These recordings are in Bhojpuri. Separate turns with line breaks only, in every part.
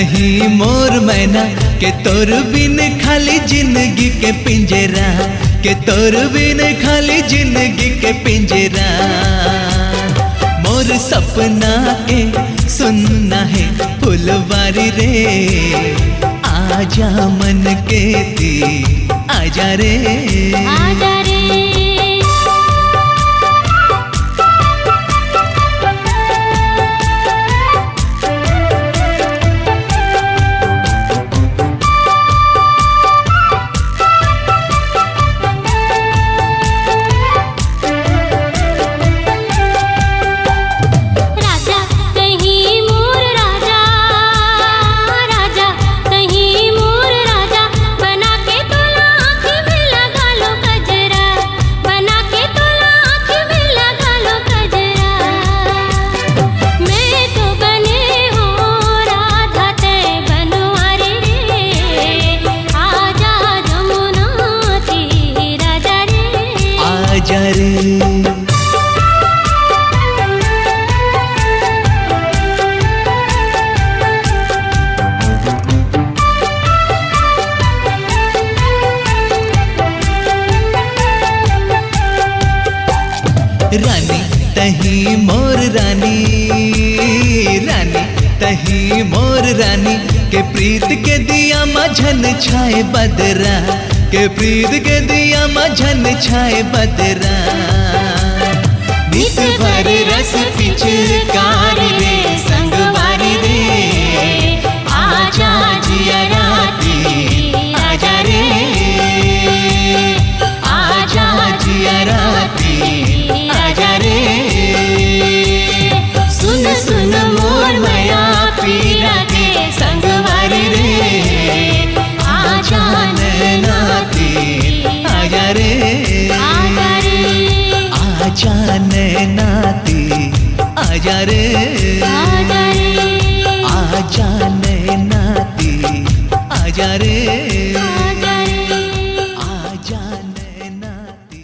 नहीं मोर मैना के तोर बिन खाली जिंदगी के पिंजरा, के तोर बिन खाली जिंदगी के पिंजरा। मोर सपना के सुनना है फुलवारी रे, आजा मन के ती आजा रे,
आजा रे।
रानी तही मोर रानी, रानी तही मोर रानी के प्रीत के दिया मझन छाए बदरा, के प्रीत के दिया मझन छाए बदरा। नित भर रस पिचकारी रे संगवारी रे, आजा जिया राती आजा रे, आजा जिया राती आजा रे। सुन सुन मोर माया पीरा के संगवारी रे, आजा नैनाती आजा रे,
आजा रे,
आजा नैनाती आजा रे,
आजा रे,
आजा नैनाती आजा रे,
आजा रे।
आजा नैनाती।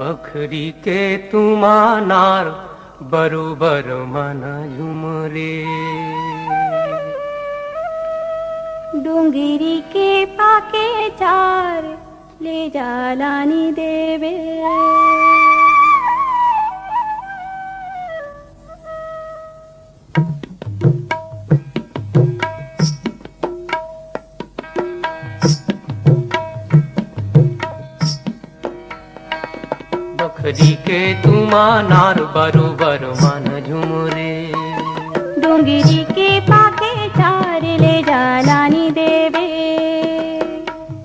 बखरी के तुमानार बरोबर मन झुमरे।
डोंगरी के पाके चार ले जालानी देवे।
बखरी के तुमानार बरोबर मन झुमरे।
डोंगरी के पाके चार ले जालानी देवे।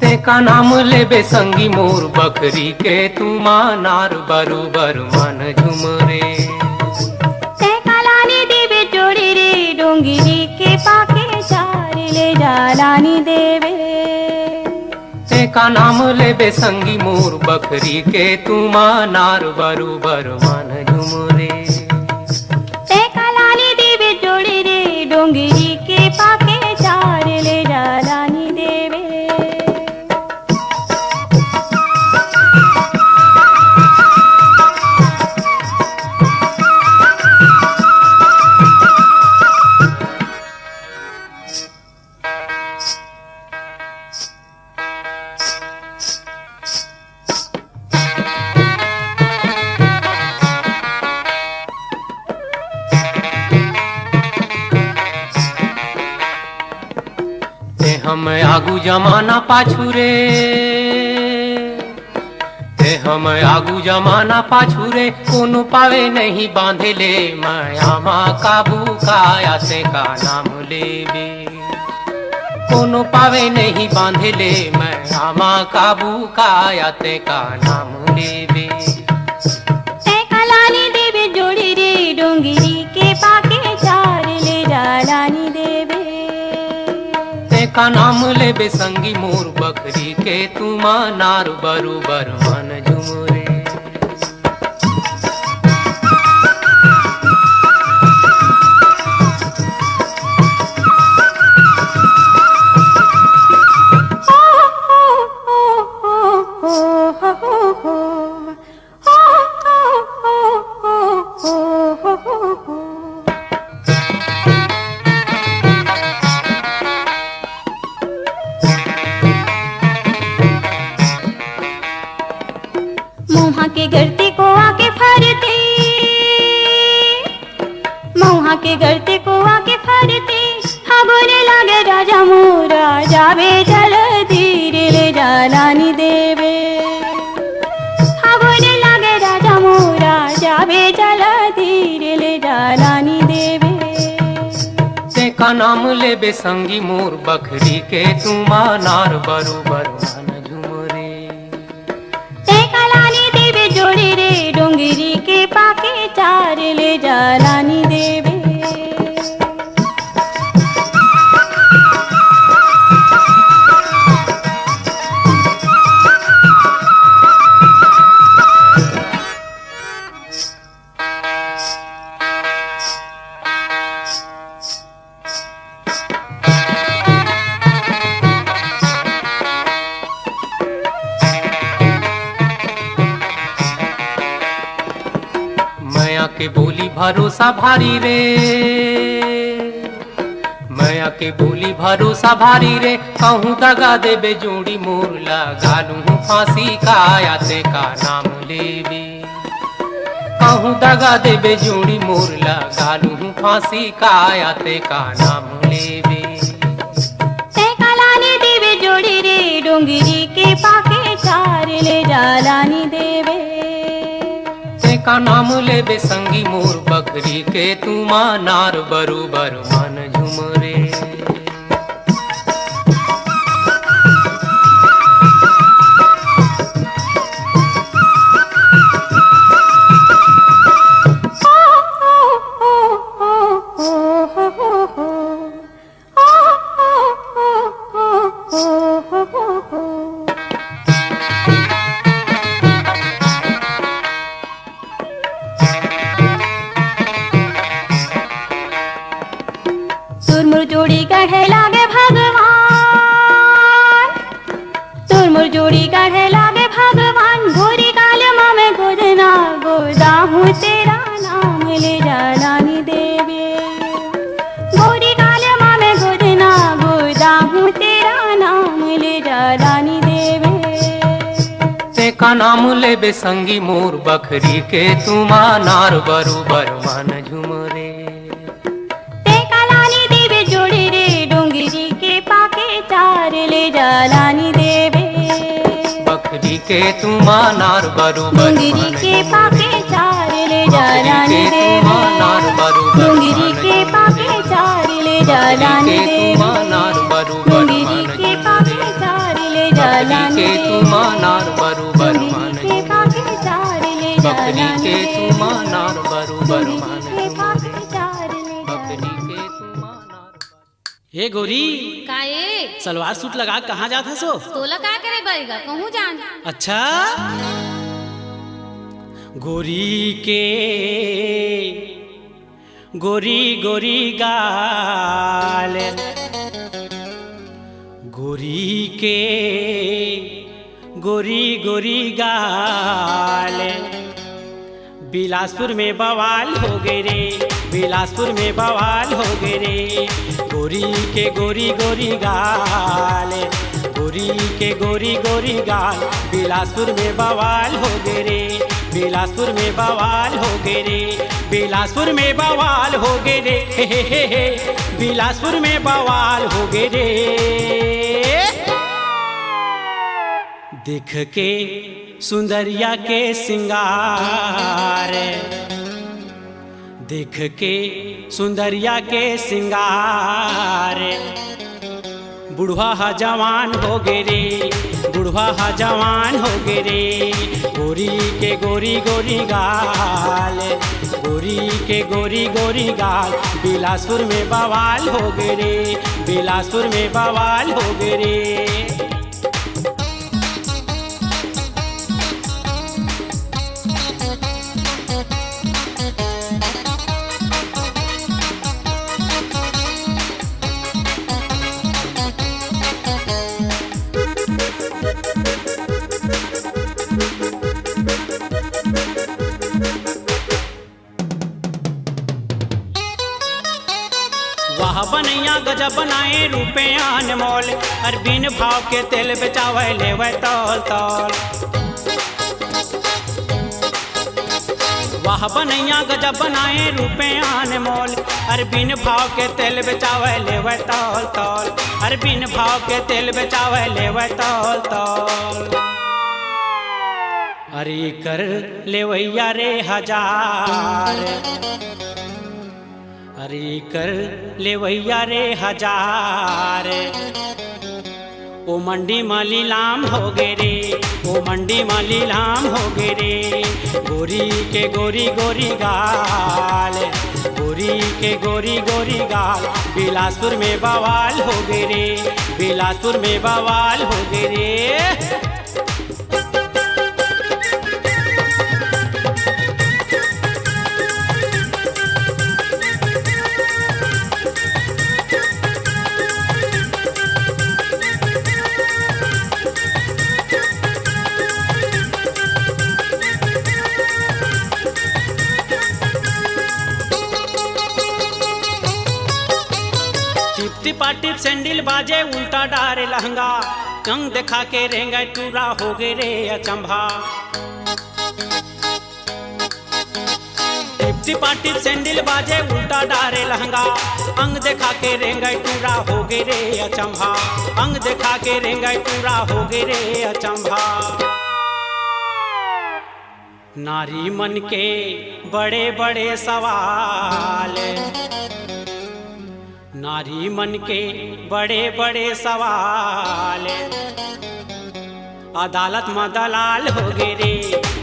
ते का नाम लेबे संगी मोर बखरी के तुमानार बरोबर मन झुमरे।
ते कालानी देवे जोड़ी रे डोंगरी के पाके चार ले जालानी देवे।
ते का नाम लेबे संगी मोर बखरी के तुमानार बरोबर मन झुमरे।
ते कालानी देवे जोड़ी रे डोंगरी के पाके चार ले जालानी देवे।
हम आगू जमाना पाछू रे। ते हम आगू जमाना पाछू रे। कोनो पावे नहीं बांधे ले माया माँ काबू काया से का नाम लेबे। कोनो पावे नहीं बांधे ले माया माँ काबू काया ते का नाम लेबे।
ते कालानी देवे जोड़ी रे डोंगरी के पाके चार ले जालानी देवे।
का नाम लेबे संगी मोर बखरी के तुमानार बरोबर मन झुमरे।
मौहा के गरते को आके फरते। मौहा के गरते को आके फरते। हाँ बोले लागे राजा मोरा जावे चल धीरे ले जालानी देवे। हाँ बोले लागे राजा मोरा जावे चल धीरे ले जालानी देवे।
ते का नाम लेबे संगी मोर बखरी के तुमानार बरोबर मन झुमरे।
ते कालानी देवे जोड़ी रे डोंगरी के पाके चार ले जालानी देवे।
मैया के बोली भरोसा भारी रे। मैया के बोली भरोसा भारी रे। कहूँ दगा देबे जोड़ी मोर लगालू फांसी काया ते का नाम लेबे। कहूँ दगा देबे जोड़ी मोर लगालू फांसी काया ते का नाम लेबे।
ते कालानी देवे जोड़ी रे डोंगरी के पाके चार ले जालानी देवे।
का नाम लेबे संगी मोर बखरी के तुमानार बरोबर मन झुमरे।
ले जालानी देवे।
ते का नाम लेबे संगी मोर बखरी के तुमा नार बरोबर मन झुमरे।
ते का लानी देवे जोड़े रे डोंगरी के पाके चार ले जालानी देवे।
बखरी के तुमा नार बरोबर
डोंगरी के पाके चार ले जालानी देवे। डोंगरी के पाके चार ले जालानी देवे। डोंगरी के पाके चार ले जालानी देवे।
नार बरोबर मन
के पाके चार ले
बकरी के
जालानी
तुमा नार बरोबर मन
के पाके चार ले
बकरी के तुमा नार।
ए गोरी,
का ए
सलवार सूट लगा कहाँ जात हसो?
तोला का करे बरेगा कहूँ जान।
अच्छा, गोरी के गोरी गोरी गाल, गोरी के गोरी गोरी गाल, बिलासपुर में बवाल हो गए रे, बिलासपुर में बवाल हो गए रे। गोरी के गोरी गोरी गाल, गोरी के गोरी गोरी गाल, बिलासपुर में बवाल हो गए रे, बिलासपुर में बवाल हो गए रे, बिलासपुर में बवाल हो गए रे, हे बिलासपुर में बवाल हो गए रे। देख के सुंदरिया के सिंगार, देख के सुंदरिया के सिंगार, बुढ़वा हा जवान हो गे रे, बुढ़वा हा जवान हो गे रे। गोरी के गोरी गोरी गाल, गोरी के गोरी गोरी गाल, बिलासपुर में बवाल हो गे रे, बिलासपुर में बवाल हो गे रे। वाह बनैया गजब बनाए रुपया अनमोल, अरबीन भाव के तेल बेचावे लेवे तौल तौल। वाह बनैया गजब बनाए रुपया अनमोल, अरबीन भाव के तेल बेचावे लेवे तौल तौल, अरबीन भाव के तेल बेचावे लेवे तौल तौल। अरे कर लेवैया रे हजार, अरे कर लेवैया रे हजार। ओ मंडी में लीलाम हो गे रे, ओ मंडी में लीलाम हो गे रे। गोरी के गोरी गोरी गाल, गोरी के गोरी गोरी गाल, बिलासपुर में बवाल हो गे रे, बिलासपुर में बवाल हो गे रे। टिप सैंडल बाजे उल्टा डारे लहंगा, कंग दिखा के रेंगे टूरा हो गे रे अचंभा। टिप सैंडल बाजे उल्टा डारे लहंगा, अंग दिखा के रेंगे टूरा हो गे रे अचंभा, अंग दिखा के रेंगे टूरा हो गे रे अचंभा। नारी मन के बड़े बड़े सवाल, नारी मन के बड़े बड़े सवाल, अदालत में दलाल हो गे रे,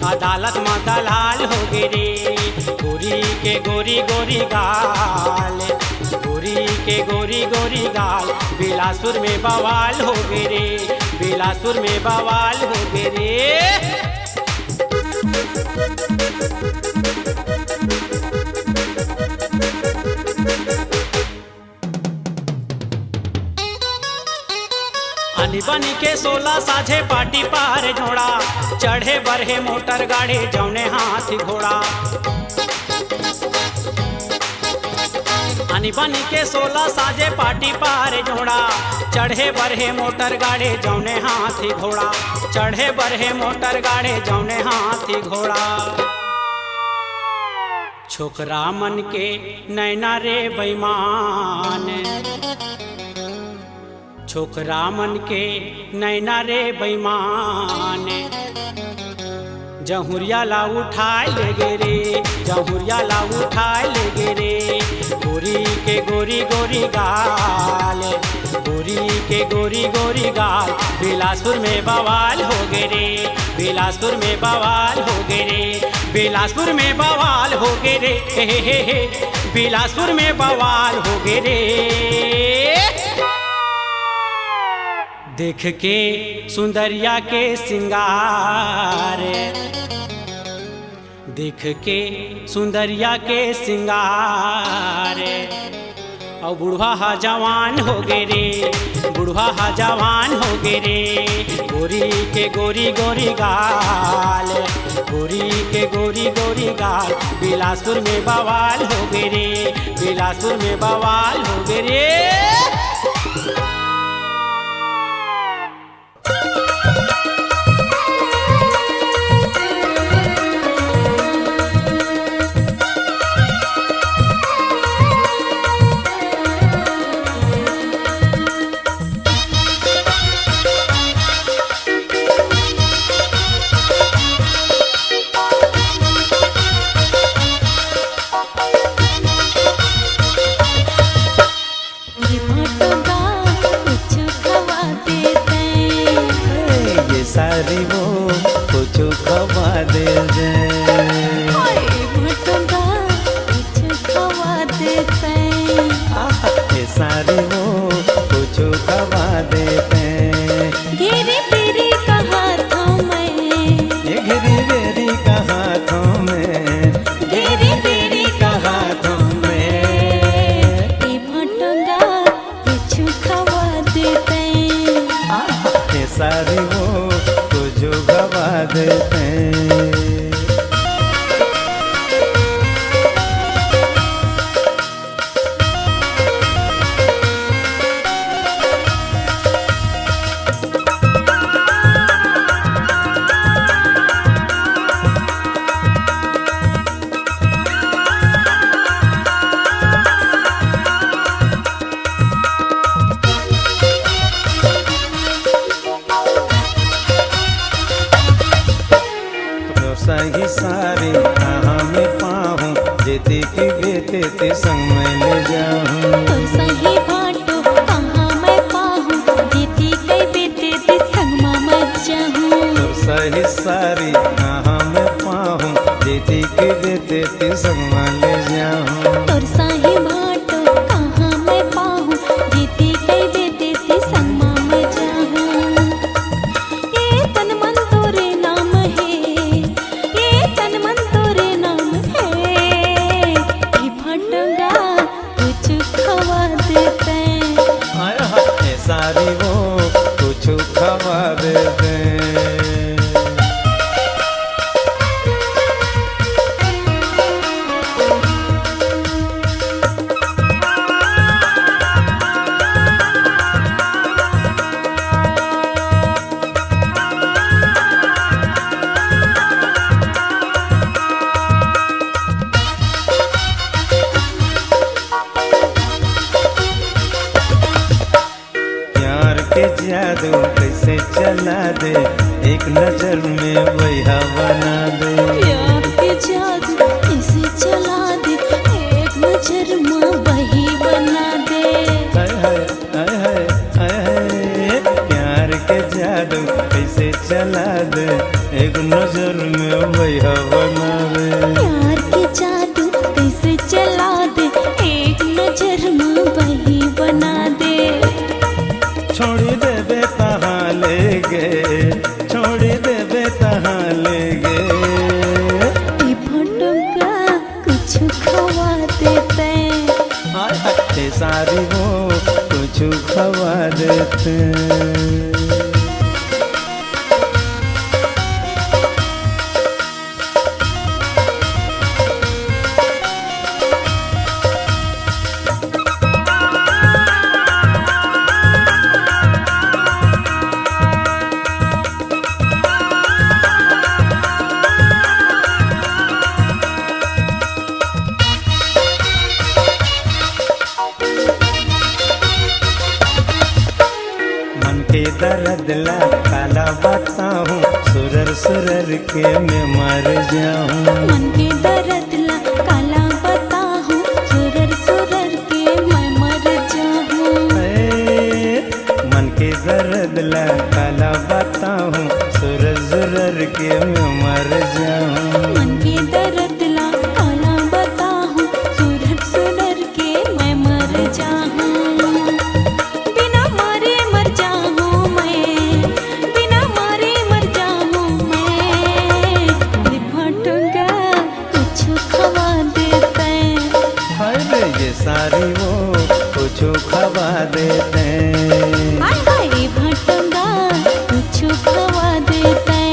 अदालत में दलाल हो गे रे। गोरी के गोरी गोरी गाल, गोरी के गोरी गोरी गाल, बिलासपुर में बवाल हो गे रे, बिलासपुर में बवाल हो गे रे। अली बनी के 16 साझे पार्टी पार जोड़ा, चढ़े बरहे मोटर गाड़ी जौने हाथ घोड़ा। अली बनी के 16 साझे पार्टी पार जोड़ा, चढ़े बरहे मोटर गाड़े जौने हाथी घोड़ा, चढ़े बरहे मोटर गाड़े जौने हाथी घोड़ा। छोकरा मन के नैना रे बेईमान, छोकरा मन के नैना रे बेईमान। जहुरिया ला उठाए ले गे रे, जहुरिया ला उठाए ले गे रे। गोरी के गोरी गोरी गाल, गोरी के गोरी गोरी गाल। बिलासपुर में बवाल हो गे रे, बिलासपुर में बवाल हो गे रे, बिलासपुर में बवाल हो गे रे। हे बिलासपुर में बवाल हो गे रे। देख के सुंदरिया के सिंगार, देख के सुंदरिया के सिंगार। और बुढ़वा हा जवान हो गे रे, बुढ़वा हा जवान हो गे रे। गोरी के गोरी गोरी गाल, गोरी के गोरी गोरी गाल। बिलासपुर में बवाल हो गे रे, बिलासपुर में बवाल हो गे रे।
सारी वो कुछ खवा दे दे, ये सारी वो कुछ खवा देते।
घेरी बेरी का हाथों में,
ये घेरी बेरी का हाथों में, घेरी बेरी का हाथों में।
ये भटंगा कुछ खवा देते,
ये सारी वो गवा देते। सही सारी कहाँ में पाहूँ, जेती की बेते ते संग में ले जाऊँ।
तो सही बाटो कहाँ मैं पाहूँ, जेती कई बेते ते संग में जाऊँ।
तो सही सारी कहाँ में पाहूँ, जेती की बेते ते संग में ले जाऊँ।
तो सही बाटो कहाँ मैं पाहूँ, जेती कई बेते ते संग में जाऊँ। ये तन मन तोरे नाम है, ये तन मन तोरे नाम है। ये भटंगा कुछ खवा देते,
ये सारी वो कुछ खवा देते। जादू कैसे चला दे, एक नजर में वैहा बना दे।
प्यार के जादू कैसे चला दे, एक नजर में वही बना दे।
हाय हाय हाय हाय हाय, प्यार के जादू कैसे चला दे, एक नजर में वैहा बना दे।
प्यार के जादू कैसे चला दे, एक नजर में वही बना दे।
छोड़ी देबे तहाँ ले गे, छोड़ी देबे तहाँ ले गे।
ये भटंगा कुछ खवा देते,
ये सारी वो कुछ खवा देते। के दर्द ला काला बताऊं, सुरर सुरर के मैं मर जाऊं।
मन के दर्द ला काला बताऊं, सुरर सुरर के मैं मर जाऊं।
मन के दर्द ला काला बताऊं, सुरर सुरर के मैं मर जाऊं।
मन के दर्द ला काला बताऊं, सुरर सुरर के मैं मर जाऊं। बिना मारे मर जाऊं मैं, बिना मारे मर जाऊं मैं। भटूंगा कुछ खवा देते,
हाय रे ये सारी वो कुछ खवा देते।
हाय हाय भटूंगा कुछ खवा देते।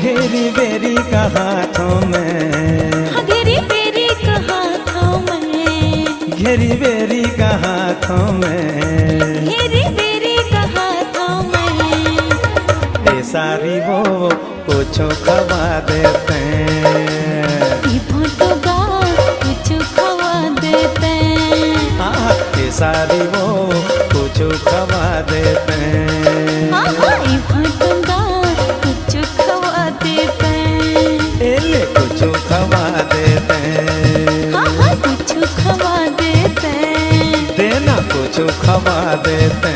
घेरी बेरी का हाथों में,
घेरी बेरी का हाथों में,
घेरी बेरी का हाथों में,
घेरी बेरी का हाथों में।
ये सारी वो कुछ खवा देते।
भटूंगा कुछ खवा देते,
ये सारी वो कुछ खवा देते।
हाँ हाँ भटूंगा कुछ खवा देते।
एले कुछ खवा देते।
हाँ हाँ कुछ खवा देते।
देना कुछ खवा देते।